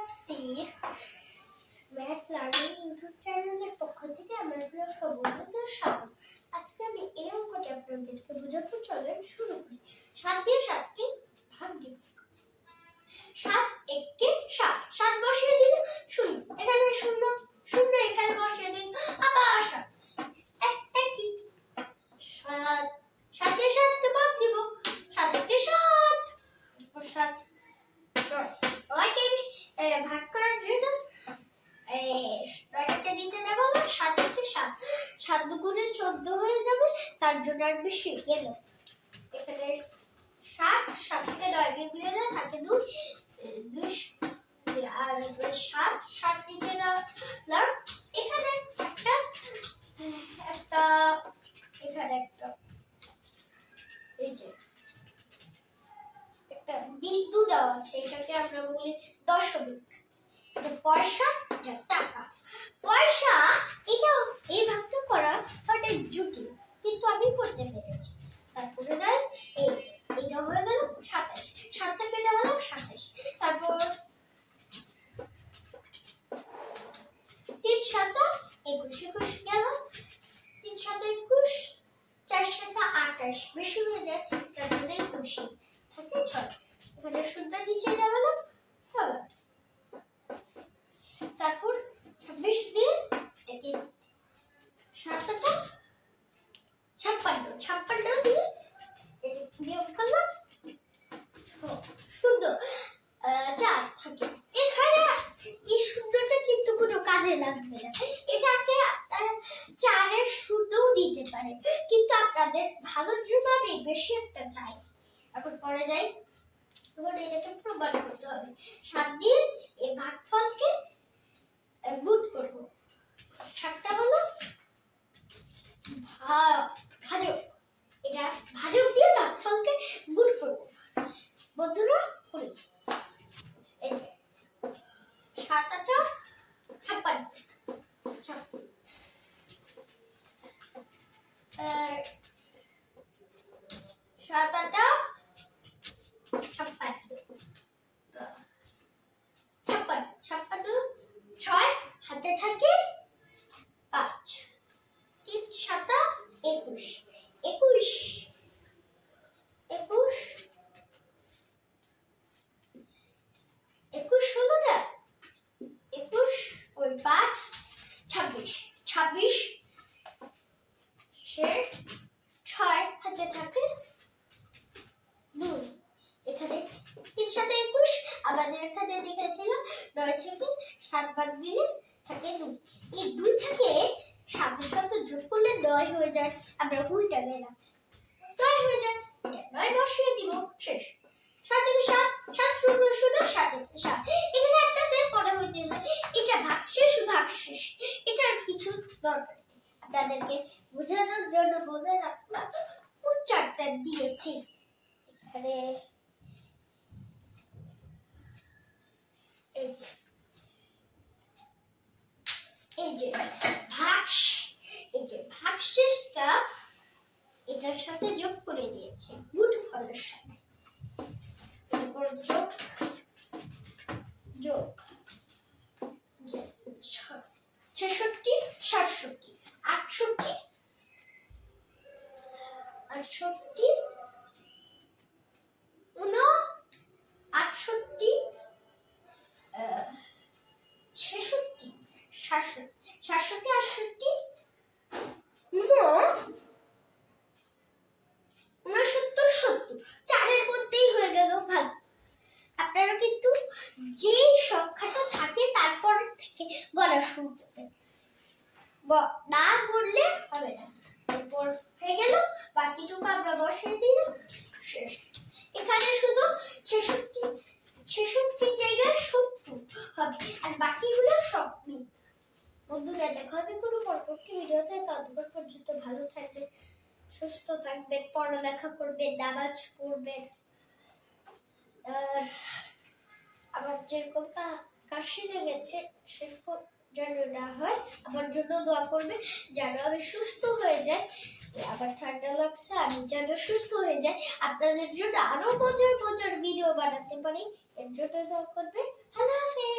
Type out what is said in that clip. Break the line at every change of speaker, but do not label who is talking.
তাফসীর math learning YouTube চ্যানেলের পক্ষ থেকে আমার প্রিয় সব বন্ধুদের স্বাগত। আজকে আমি এই অঙ্কটি আপনাদেরকে বোঝাবো। চলেন শুরু করি। 7 দিয়ে 7কে ভাগ দিব। 7 1 7, 7 বসিয়ে দিন, 0 এখানে 0, 0 এখানে বসিয়ে দিন, আবার 7 একই 7, 7 দিয়ে 7কে ভাগ দিব। 7 1 7, 7 9কে ভাগ করার জন্য নয়টাকে নিচে নেব, 7 থেকে 7, 7 দুগুণে 14 হয়ে যাবে, তার জন্য আর বেশি গেল। এখানে 7, 7 থেকে 9 বিয়োগ দিলে থাকে 2, 2 আর 7, 7 নিচে নাও। এখানে একটা এখানে একটা এই যে একটা বিন্দু দেওয়া আছে, এটাকে আমরা বলি দশমিক। এটা পয়সা, এটা টাকা। পয়সা এটা এই ভাগটা করা এটা জটিল, কিন্তু আমি করতে পেরেছি। তারপরে যাই এই যে এটা হয়ে গেল 27, 7 থেকে এটা হলো 27। তারপর 3 7 21, 21 গেল, 3 7 21, 4 7 28 বেশি হয়ে যায়, তার জন্য 21 থাকে 6। এখানে শূন্য নিচে দেওয়া হলো। তারপর 26 দিয়ে একে 7 56, 56 দিয়ে এটা বিয়োগ করলাম, 0 4 থাকে। এখানে এই শূন্যটা কিন্তু কোনো কাজে লাগবে না, এটাকে আপনারা 4 এর শূন্যও দিতে পারেন, কিন্তু আপনাদের ভালোর জন্য আমি বেশি একটা চাই। এখন পরে যাই, এবার এটাকে প্রমাণ করতে হবে। 7 দিয়ে এই ভাগফলকে গুণ করব। 7টা হলো ভাজক, এটা ভাজক দিয়ে ভাগফলকে গুণ করব। বন্ধুরা করি, এই যে 7 8 56, 7 8 56, 6 হাতে থাকে 5, 3 7 21, 21 হলো না, 21 ওই 5 26, 26 সে 6 হাতে থাকে 2। এখানে 3 7 21, আমাদের এখানে দেখেছিল 9 থেকে 7 বাদ দিলে থাকে 2। এই 2 থেকে 7 এর সাথে যোগ করলে 9 হয়ে যায়, আমরা উল্টা গেলাম, 9 হয়ে যায়, এটা 9 বসিয়ে দিব, শেষ। 7 থেকে 7, 7 0 0, 7 থেকে 7। এখানে আপনাদের পড়া হইতেছে এটা ভাগশেষ, এটার কিছু দরকার নেই, আপনাদেরকে বোঝানোর জন্য বলে রাখলাম। উচ্চারটা দিয়েছি এখানে, এই যে ভাগশেষটা এটার সাথে যোগ করে দিয়েছি, গুণফলের সাথে। এরপর যোগ 66 67 68 68 68 66 67 67 68 69 70, 4 মধ্যেই হয়ে গেল ভাগ। আপনারা কিন্তু যে সংখ্যাটা থাকে তারপর থেকে গণা শুরু করবেন, না করলে হবে না। এরপর হয়ে গেল, বাকিটুকু আমরা বসিয়ে দিলাম, শেষ। এখানে শুধু 66 জায়গায় 70 হবে, আর বাকিগুলো সব মিল। বন্ধুরা দেখা হবে কোনো পরবর্তী ভিডিওতে, ততক্ষণ পর্যন্ত ভালো থাকবেন, সুস্থ থাকবেন, পড়ালেখা করবেন, নামাজ পড়বেন। আর আমার যেরকম কাশি লেগেছে সেরকম যেন না হয়, আমার জন্য দোয়া করবে যেন আমি সুস্থ হয়ে যাই। আমার ঠান্ডা লাগছে, আমি যেন সুস্থ হয়ে যাই, আপনাদের জন্য আরো মজার ভিডিও বানাতে পারি, এর জন্য দোয়া করবেন। আল্লাহ হাফেজ।